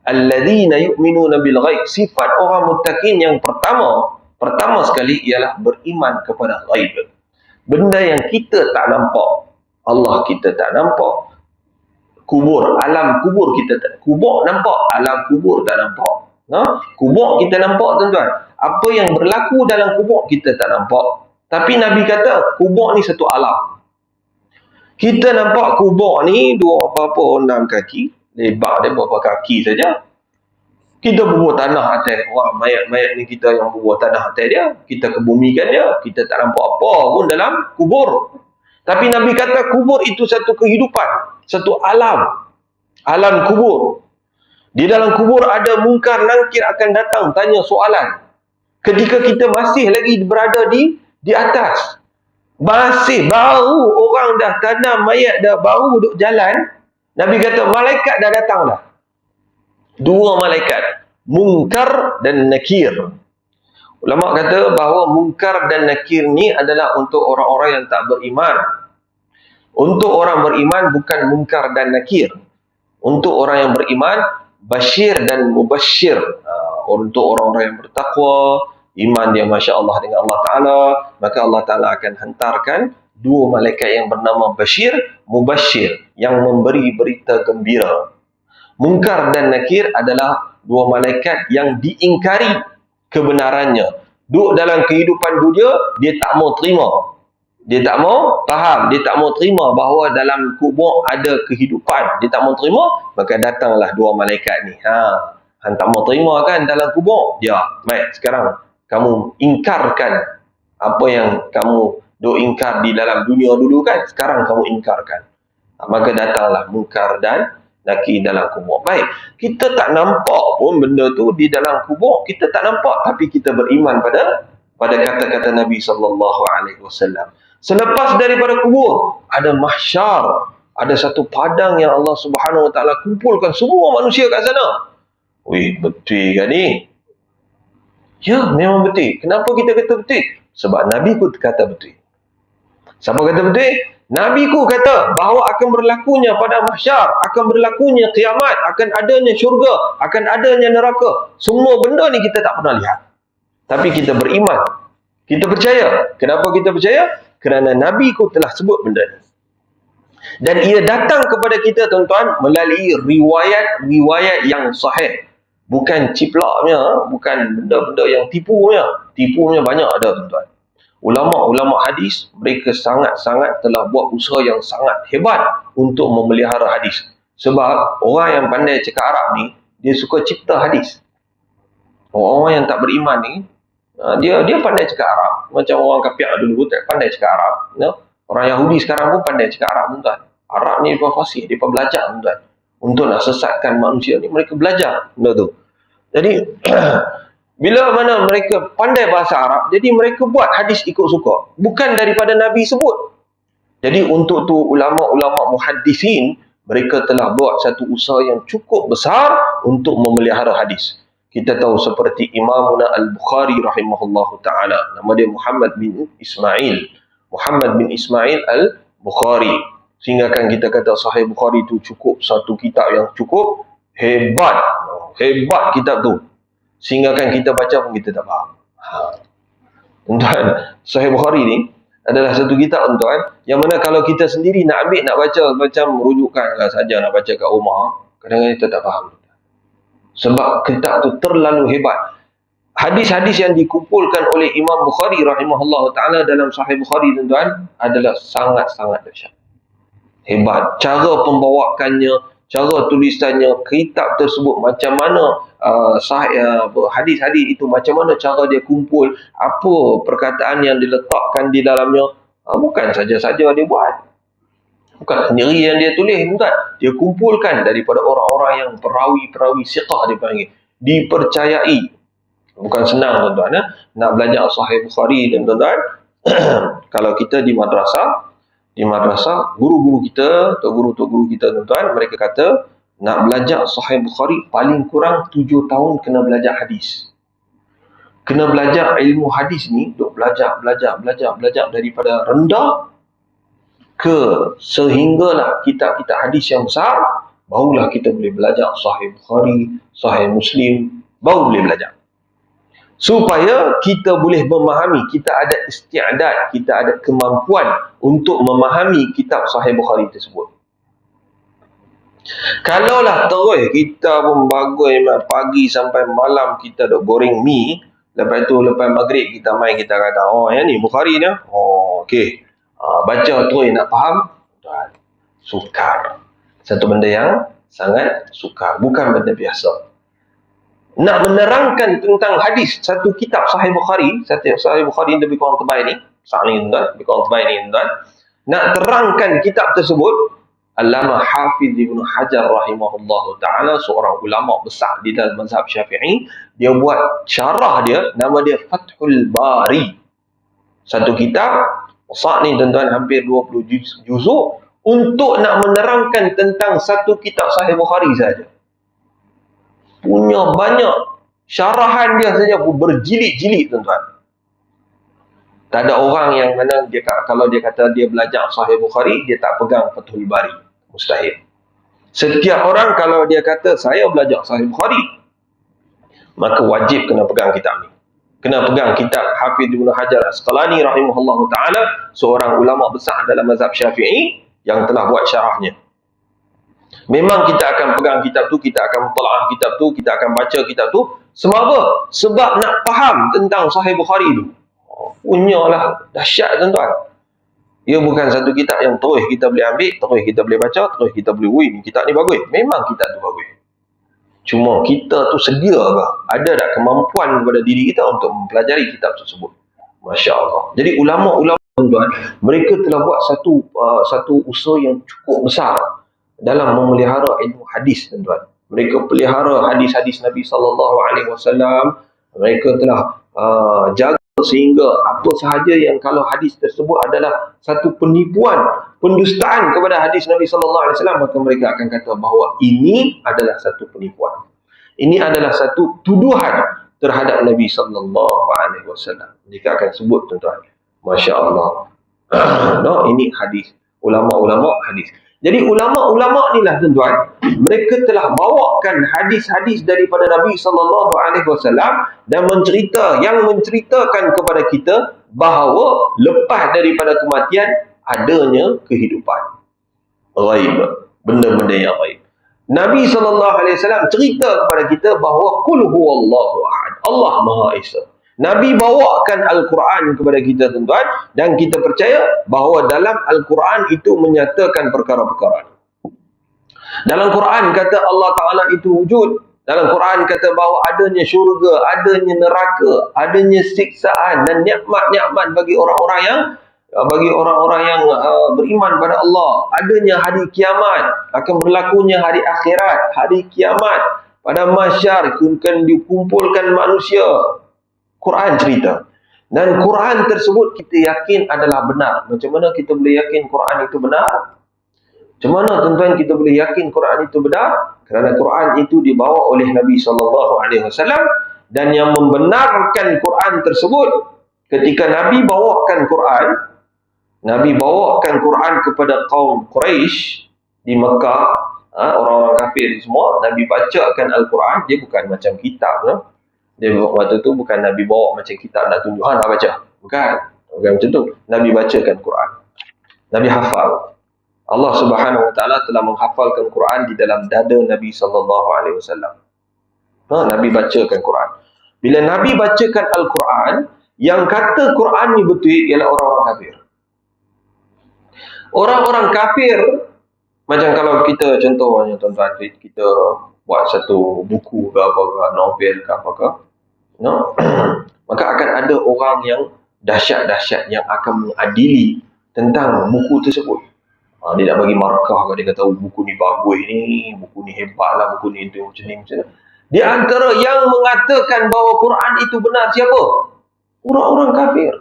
Alladzina yu'minuna bil ghaib. Sifat orang muttaqin yang pertama sekali ialah beriman kepada ghaib. Benda yang kita tak nampak. Allah kita tak nampak. Kubur, alam kubur kita tak. Kubur nampak, alam kubur tak nampak. Kubur kita nampak, tuan-tuan. Apa yang berlaku dalam kubur kita tak nampak. Tapi Nabi kata kubur ni satu alam. Kita nampak kubur ni 6 kaki, lebar dia berapa kaki saja. Kita bubuh tanah atas orang mayat-mayat ni, kita yang bubuh tanah atas dia, kita kebumikan dia, kita tak nampak apa pun dalam kubur. Tapi Nabi kata kubur itu satu kehidupan, satu alam kubur. Di dalam kubur ada mungkar nangkir akan datang tanya soalan. Ketika kita masih lagi berada di atas, masih baru orang dah tanam mayat, dah baru duduk jalan, Nabi kata malaikat dah datang dah. Dua malaikat, Munkar dan Nakir. Ulama kata bahawa Munkar dan Nakir ni adalah untuk orang-orang yang tak beriman. Untuk orang beriman bukan Munkar dan Nakir. Untuk orang yang beriman, Bashir dan Mubashir. Untuk orang-orang yang bertakwa, iman dia Masya Allah dengan Allah Ta'ala, maka Allah Ta'ala akan hantarkan dua malaikat yang bernama Bashir, Mubashir, yang memberi berita gembira. Munkar dan Nakir adalah dua malaikat yang diingkari kebenarannya. Duduk dalam kehidupan dunia, dia tak mau terima. Dia tak mau faham, dia tak mau terima bahawa dalam kubur ada kehidupan. Dia tak mau terima, maka datanglah dua malaikat ni. Han tak mau terima kan dalam kubur? Ya, baik, sekarang kamu ingkarkan apa yang kamu duk ingkar di dalam dunia dulu kan? Sekarang kamu ingkarkan. Maka datanglah Munkar dan Nakir dalam kubur. Baik, kita tak nampak pun benda tu di dalam kubur, kita tak nampak, tapi kita beriman pada kata-kata Nabi SAW. Selepas daripada kubur, ada mahsyar, ada satu padang yang Allah Subhanahu Wa Taala kumpulkan semua manusia kat sana. Wih, betul kan ni? Ya, memang betul. Kenapa kita kata betul? Sebab Nabi ku kata betul. Siapa kata betul? Nabi ku kata bahawa akan berlakunya pada mahsyar, akan berlakunya kiamat, akan adanya syurga, akan adanya neraka. Semua benda ni kita tak pernah lihat. Tapi kita beriman. Kita percaya. Kenapa kita percaya? Kerana Nabi ku telah sebut benda ni. Dan ia datang kepada kita, tuan-tuan, melalui riwayat yang sahih. Bukan ciplaknya, bukan benda-benda yang tipunya. Tipunya banyak ada, tuan-tuan. Ulama-ulama hadis, mereka sangat-sangat telah buat usaha yang sangat hebat untuk memelihara hadis. Sebab orang yang pandai cakap Arab ni, dia suka cipta hadis. Orang yang tak beriman ni, dia pandai cakap Arab. Macam orang kafir dulu tak pandai cakap Arab. Orang Yahudi sekarang pun pandai cakap Arab, tuan. Arab ni dia fasih, dia belajar, tuan. Untuk nak sesatkan manusia ni, mereka belajar benda tu. Jadi bila mana mereka pandai bahasa Arab, jadi mereka buat hadis ikut suka. Bukan daripada Nabi sebut. Jadi untuk tu ulama-ulama muhaddisin, mereka telah buat satu usaha yang cukup besar untuk memelihara hadis. Kita tahu seperti Imamuna Al-Bukhari rahimahullahu ta'ala. Nama dia Muhammad bin Ismail. Muhammad bin Ismail Al-Bukhari. Sehingga kan kita kata Sahih Bukhari itu cukup satu kitab yang cukup hebat. Hebat kitab tu. Sehingga kan kita baca pun kita tak faham. Tuan-tuan, Sahih Bukhari ni adalah satu kitab, tuan-tuan, yang mana kalau kita sendiri nak ambil, nak baca macam rujukan saja, nak baca kat rumah, kadang-kadang kita tak faham. Sebab kitab tu terlalu hebat. Hadis-hadis yang dikumpulkan oleh Imam Bukhari rahimahullah ta'ala dalam Sahih Bukhari, tuan-tuan, adalah sangat-sangat dahsyat. Hebat. Cara pembawakannya, cara tulisannya, kitab tersebut macam mana hadis-hadis itu, macam mana cara dia kumpul, apa perkataan yang diletakkan di dalamnya. Bukan saja-saja dia buat, bukan sendiri yang dia tulis, bukan. Dia kumpulkan daripada orang-orang yang perawi-perawi siqah dipanggil, dipercayai. Bukan senang, tuan-tuan. Nak belajar Sahih Bukhari, tuan-tuan. Kalau kita di madrasah, guru-guru kita atau tok guru kita, tuan-tuan, mereka kata nak belajar Sahih Bukhari paling kurang 7 tahun kena belajar hadis. Kena belajar ilmu hadis ni, duk belajar daripada rendah ke sehinggalah kitab-kitab hadis yang besar, barulah kita boleh belajar Sahih Bukhari, Sahih Muslim, baru boleh belajar. Supaya kita boleh memahami, kita ada isti'adad, kita ada kemampuan untuk memahami kitab Sahih Bukhari tersebut. Kalaulah terus kita pun bagus pagi sampai malam kita duk goreng mi, lepas tu lepas maghrib kita main, kita kata yang ni Bukhari ni, okey, baca terus nak faham, sukar. Satu benda yang sangat sukar, bukan benda biasa. nak menerangkan tentang hadis satu kitab Sahih Bukhari, satu Sahih Bukhari lebih kurang tebal ni, lebih kurang tebal ni tuan, nak terangkan kitab tersebut, Allamah Hafiz Ibn Hajar rahimahullahu ta'ala, seorang ulama besar di dalam mazhab Syafi'i, dia buat syarah dia, nama dia Fathul Bari. Satu kitab besar ni tuan-tuan, hampir 20 juzuk, untuk nak menerangkan tentang satu kitab Sahih Bukhari saja. Punya banyak syarahan dia saja berjilid-jilid tuan-tuan. Tak ada orang yang mana dia, kalau dia kata dia belajar Sahih Bukhari, dia tak pegang Fathul Bari. Mustahil. Setiap orang kalau dia kata saya belajar Sahih Bukhari, maka wajib kena pegang kitab ni. Kena pegang kitab Hafiz Ibn Hajar Asqalani rahimahullahu ta'ala, seorang ulama besar dalam mazhab Syafi'i yang telah buat syarahnya. Memang kita akan pegang kitab tu, kita akan mutalaah kitab tu, kita akan baca kitab tu. Sebab apa? Sebab nak faham tentang Sahih Bukhari tu. Punyalah dahsyat tuan-tuan. Ia bukan satu kitab yang terus kita boleh ambil, terus kita boleh baca, terus kita boleh, ni kitab ni bagus. Memang kitab tu bagus. Cuma kita tu sedia ke? Ada tak kemampuan kepada diri kita untuk mempelajari kitab tersebut? Masya Allah. Jadi ulama-ulama tuan-tuan, mereka telah buat satu usaha yang cukup besar dalam memelihara ilmu hadis tuan-tuan. Mereka pelihara hadis-hadis Nabi SAW. Mereka telah jaga sehingga apa sahaja yang kalau hadis tersebut adalah satu penipuan, pendustaan kepada hadis Nabi SAW, maka mereka akan kata bahawa ini adalah satu penipuan. Ini adalah satu tuduhan terhadap Nabi SAW. Mereka akan sebut tuan-tuan. Masya Allah. No, ini hadis. Ulama-ulama hadis. Jadi ulama-ulama inilah tuan-tuan, mereka telah bawakan hadis-hadis daripada Nabi SAW dan menceritakan kepada kita bahawa lepas daripada kematian adanya kehidupan ghaib, benda-benda yang ghaib. Nabi SAW cerita kepada kita bahawa qul huwallahu ahad, Allah Maha Esa. Nabi bawakan Al-Quran kepada kita tuan-tuan, dan kita percaya bahawa dalam Al-Quran itu menyatakan perkara-perkara. Dalam Quran kata Allah Ta'ala itu wujud. Dalam Quran kata bahawa adanya syurga, adanya neraka, adanya siksaan dan nikmat-nikmat bagi orang-orang yang beriman pada Allah. Adanya hari kiamat, akan berlakunya hari akhirat, hari kiamat, pada mahsyar akan dikumpulkan manusia. Quran cerita. Dan Quran tersebut kita yakin adalah benar. Macam mana kita boleh yakin Quran itu benar? Macam mana tuan-tuan kita boleh yakin Quran itu benar? Kerana Quran itu dibawa oleh Nabi SAW, dan yang membenarkan Quran tersebut, ketika Nabi bawakan Quran kepada kaum Quraisy di Mekah, orang-orang kafir semua, Nabi bacakan Al-Quran. Dia bukan macam kitab, no? Dia waktu tu bukan Nabi bawa macam kitab nak tunjuk nak baca. Bukan macam tu. Nabi bacakan Quran. Nabi hafal. Allah Subhanahu Wa Taala telah menghafalkan Quran di dalam dada Nabi SAW. Nabi bacakan Quran. Bila Nabi bacakan Al-Quran, yang kata Quran ni betul ialah orang-orang kafir. Orang-orang kafir, macam kalau kita contohnya tuan-tuan, kita buat satu buku ke apa ke, novel ke apa ke, no? Maka akan ada orang yang dahsyat-dahsyat yang akan mengadili tentang buku tersebut. Dia nak bagi markah, dia kata buku ni bagus ni, buku ni hebat lah, buku ni itu macam ni macam ni. Di antara yang mengatakan bahawa Quran itu benar siapa? Orang-orang kafir.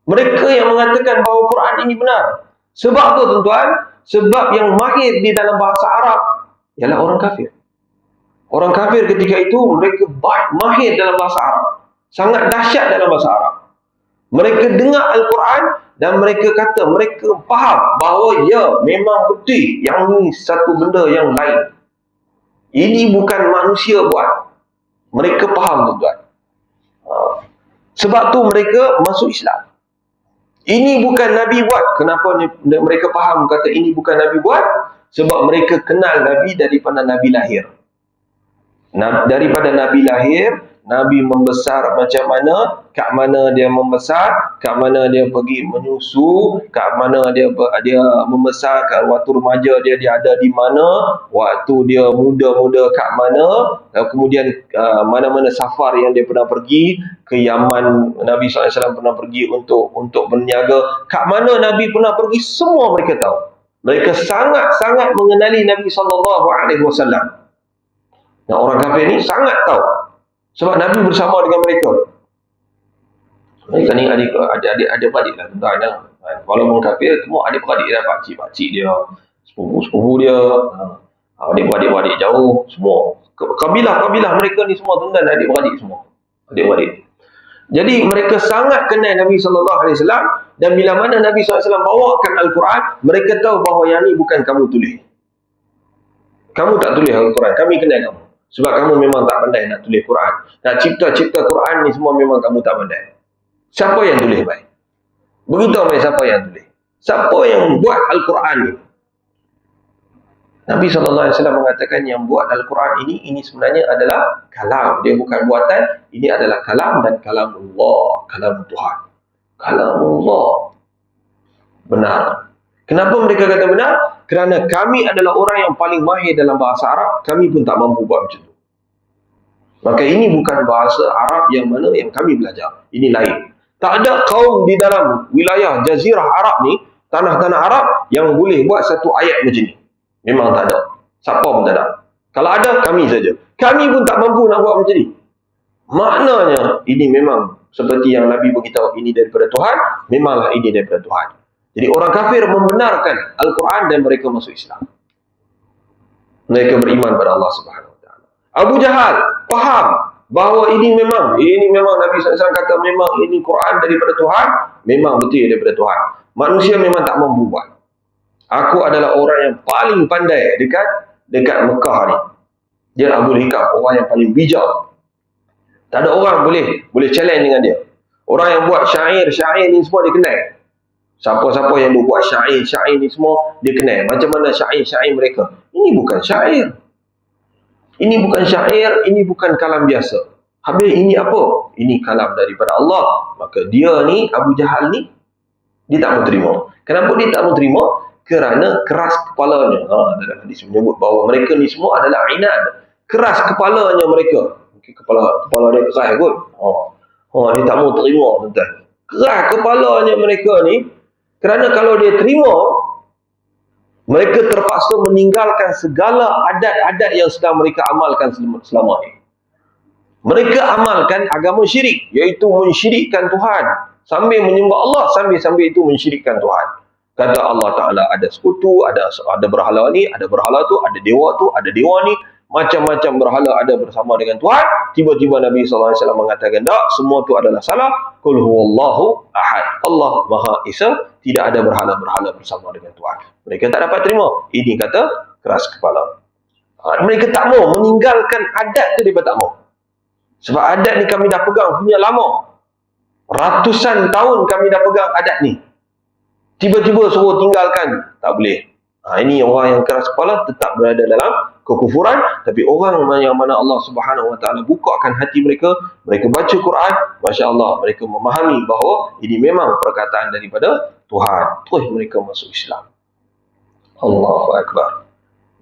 Mereka yang mengatakan bahawa Quran ini benar. Sebab apa tuan-tuan? Sebab yang mahir di dalam bahasa Arab ialah orang kafir. Orang kafir ketika itu mereka mahir dalam bahasa Arab. Sangat dahsyat dalam bahasa Arab. Mereka dengar Al-Quran dan mereka kata, mereka faham bahawa ya, memang betul yang ni satu benda yang lain. Ini bukan manusia buat. Mereka faham tuan-tuan. Sebab tu mereka masuk Islam. Ini bukan Nabi buat. Kenapa mereka faham kata ini bukan Nabi buat? Sebab mereka kenal Nabi daripada Nabi lahir. Daripada Nabi lahir, Nabi membesar macam mana, kat mana dia membesar, kat mana dia pergi menyusu, kat mana dia membesar, kat waktu remaja dia ada di mana, waktu dia muda-muda kat mana, kemudian mana-mana safar yang dia pernah pergi. Ke Yaman Nabi SAW pernah pergi untuk berniaga, kat mana Nabi pernah pergi, semua mereka tahu. Mereka sangat-sangat mengenali Nabi SAW. Nah, orang kafir ni sangat tahu sebab Nabi bersama dengan mereka. Mereka ni adik-adik lah tuan. Walaupun kafir, semua adik-adik dia, pakcik-pakcik dia, sepupu-sepupu dia, adik-adik jauh, semua. Kabilah-kabilah mereka ni semua tuan, adik-adik semua. Adik-adik. Jadi mereka sangat kenal Nabi SAW, dan bila mana Nabi SAW bawakan Al-Quran, mereka tahu bahawa yang ni bukan kamu tulis. Kamu tak tulis Al-Quran, kami kenal kamu. Sebab kamu memang tak pandai nak tulis Quran. Nak cipta-cipta Quran ni semua memang kamu tak pandai. Siapa yang tulis baik? Beritahu mai siapa yang tulis. Siapa yang buat Al-Quran ni? Nabi SAW mengatakan yang buat Al-Quran ini sebenarnya adalah kalam. Dia bukan buatan. Ini adalah kalam dan kalamullah. Kalam Tuhan. Kalamullah. Benar. Kenapa mereka kata benar? Kerana kami adalah orang yang paling mahir dalam bahasa Arab. Kami pun tak mampu buat macam tu. Maka ini bukan bahasa Arab yang mana yang kami belajar. Ini lain. Tak ada kaum di dalam wilayah Jazirah Arab ni, tanah-tanah Arab, yang boleh buat satu ayat macam ni. Memang tak ada. Siapa pun tak ada. Kalau ada, kami saja. Kami pun tak mampu nak buat macam ni. Maknanya, ini memang seperti yang Nabi beritahu, ini daripada Tuhan. Memanglah ini daripada Tuhan. Jadi orang kafir membenarkan Al-Quran dan mereka masuk Islam. Mereka beriman pada Allah Subhanahu Wa Taala. Abu Jahal faham bahawa ini memang Nabi SAW kata memang ini Quran daripada Tuhan. Memang betul daripada Tuhan. Manusia memang tak mampu buat. Aku adalah orang yang paling pandai dekat Mekah ni. Dia Abu Hikam, orang yang paling bijak. Tak ada orang boleh challenge dengan dia. Orang yang buat syair ni semua dia kenal. Siapa-siapa yang buat syair ni semua dia kenal. Macam mana syair mereka. Ini bukan syair. Ini bukan syair, ini bukan kalam biasa. Habis ini apa? Ini kalam daripada Allah. Maka dia ni, Abu Jahal ni, dia tak mau terima. Kenapa dia tak mau terima? Kerana keras kepalanya. Dalam hadis menyebut bahawa mereka ni semua adalah inad. Keras kepalanya mereka. Mungkin kepala dia keras kot. Dia tak mau terima, tuan-tuan. Keras kepalanya mereka ni. Kerana kalau dia terima, mereka terpaksa meninggalkan segala adat-adat yang sedang mereka amalkan selama ini. Mereka amalkan agama syirik, iaitu mensyirikkan Tuhan. Sambil menyembah Allah, sambil itu mensyirikkan Tuhan. Kata Allah Ta'ala ada sekutu, ada berhala ni, ada berhala tu, ada dewa tu, ada dewa ni. Macam-macam berhala ada bersama dengan Tuhan. Tiba-tiba Nabi SAW mengatakan, tak, semua tu adalah salah. Qul huwallahu ahad. Allah Maha Esa, tidak ada berhala-berhala bersama dengan Tuhan. Mereka tak dapat terima. Ini kata keras kepala. Mereka tak mau meninggalkan adat tu, dia tak mau. Sebab adat ni kami dah pegang punya lama. Ratusan tahun kami dah pegang adat ni. Tiba-tiba suruh tinggalkan, tak boleh. Ini orang yang keras kepala tetap berada dalam kekufuran. Tapi orang yang mana Allah Subhanahu Wa Taala bukakan hati mereka, mereka baca Quran, Masya Allah, mereka memahami bahawa ini memang perkataan daripada Tuhan. Terus mereka masuk Islam. Allahu Akbar.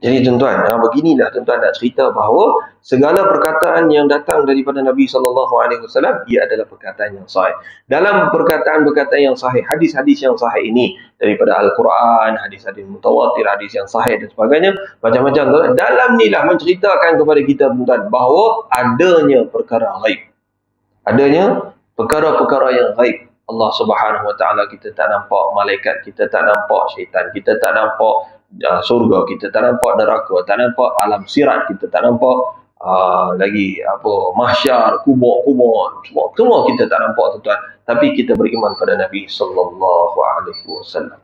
Jadi tuan-tuan, beginilah tuan-tuan nak cerita bahawa segala perkataan yang datang daripada Nabi SAW, ia adalah perkataan yang sahih. Dalam perkataan-perkataan yang sahih, hadis-hadis yang sahih ini, daripada Al-Quran, hadis-hadis mutawatir, hadis yang sahih dan sebagainya, macam-macam tuan-tuan, dalam ni lah menceritakan kepada kita tuan-tuan, bahawa adanya perkara ghaib. Adanya perkara-perkara yang ghaib. Allah Subhanahu Wa Taala kita tak nampak, malaikat kita tak nampak, syaitan kita tak nampak, surga kita tak nampak, neraka tak nampak, alam sirat kita tak nampak, lagi mahsyar, kubur semua kita tak nampak tuan-tuan. Tapi kita beriman pada Nabi sallallahu alaihi wasallam.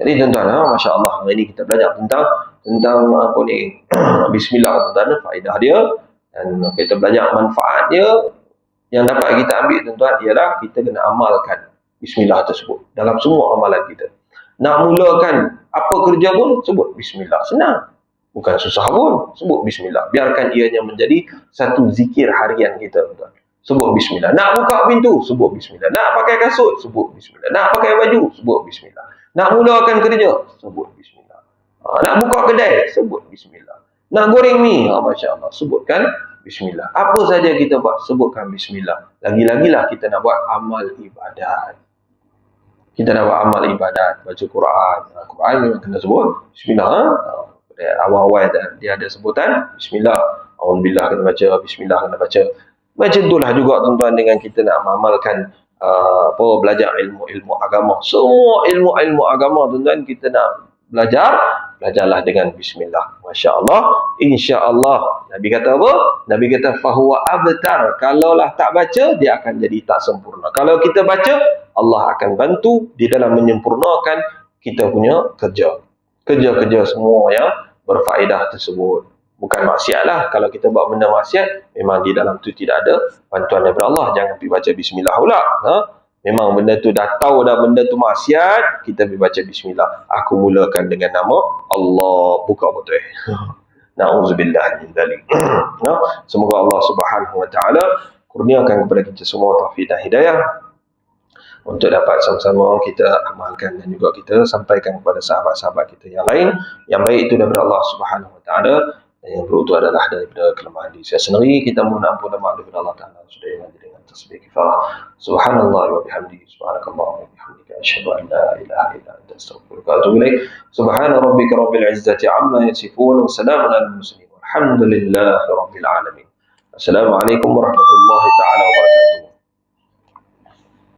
Jadi tuan-tuan, masya-Allah, hari ini kita belajar tentang bismillah tuan-tuan, faedah dia, dan kita belajar manfaat dia. Yang dapat kita ambil tuan-tuan ialah kita kena amalkan bismillah tersebut dalam semua amalan kita. Nak mulakan apa kerja pun sebut bismillah. Senang. Bukan susah pun sebut bismillah. Biarkan ianya menjadi satu zikir harian kita, tuan-tuan. sebut bismillah. Nak buka pintu, sebut bismillah. Nak pakai kasut, sebut bismillah. Nak pakai baju, sebut bismillah. Nak mulakan kerja, sebut bismillah. Nak buka kedai, sebut bismillah. Nak goreng mi, Masya Allah, sebutkan bismillah. Apa saja kita buat, sebutkan bismillah. Lagi-lagilah kita nak buat amal ibadat. Kita nak buat amal ibadat, baca Quran. Quran memang kena sebut bismillah. Awal-awal dia ada sebutan bismillah. Alhamdulillah kena baca, bismillah kena baca. Macam itulah juga tuan-tuan dengan kita nak mengamalkan belajar ilmu-ilmu agama. Semua ilmu-ilmu agama tuan-tuan kita nak belajarlah dengan bismillah. Masya-Allah, insya-Allah. Nabi kata apa? Nabi kata fahuwa abtar. Kalaulah tak baca, dia akan jadi tak sempurna. Kalau kita baca, Allah akan bantu di dalam menyempurnakan kita punya kerja. Kerja-kerja semua yang berfaedah tersebut. Bukan maksiat lah. Kalau kita buat benda maksiat, memang di dalam tu tidak ada bantuan daripada Allah. Jangan pergi baca bismillah pula. Memang benda tu dah tahu dah benda tu maksiat, kita pergi baca bismillah. Aku mulakan dengan nama Allah. Buka betul. Na'udzubillah min dzalik. Semoga Allah Subhanahu wa taala kurniakan kepada kita semua taufik dan hidayah untuk dapat sama-sama kita amalkan dan juga kita sampaikan kepada sahabat-sahabat kita yang lain. Yang baik itu daripada Allah Subhanahu wa taala dan yang buruk itu adalah daripada kelemahan diri saya sendiri. Kita mohon ampun dan maaf daripada Allah Taala sudah yang dengan tasbih kifarah. Subhanallah wa bihamdihi, subhanakallah wa bihamdika, asyhadu an la ilaha illa anta, astaghfiruka wa atubu ilaik. Subhana rabbika rabbil izzati amma yasifun wa salamun alal mursalin walhamdulillahi rabbil alamin. Assalamualaikum warahmatullahi taala wabarakatuh.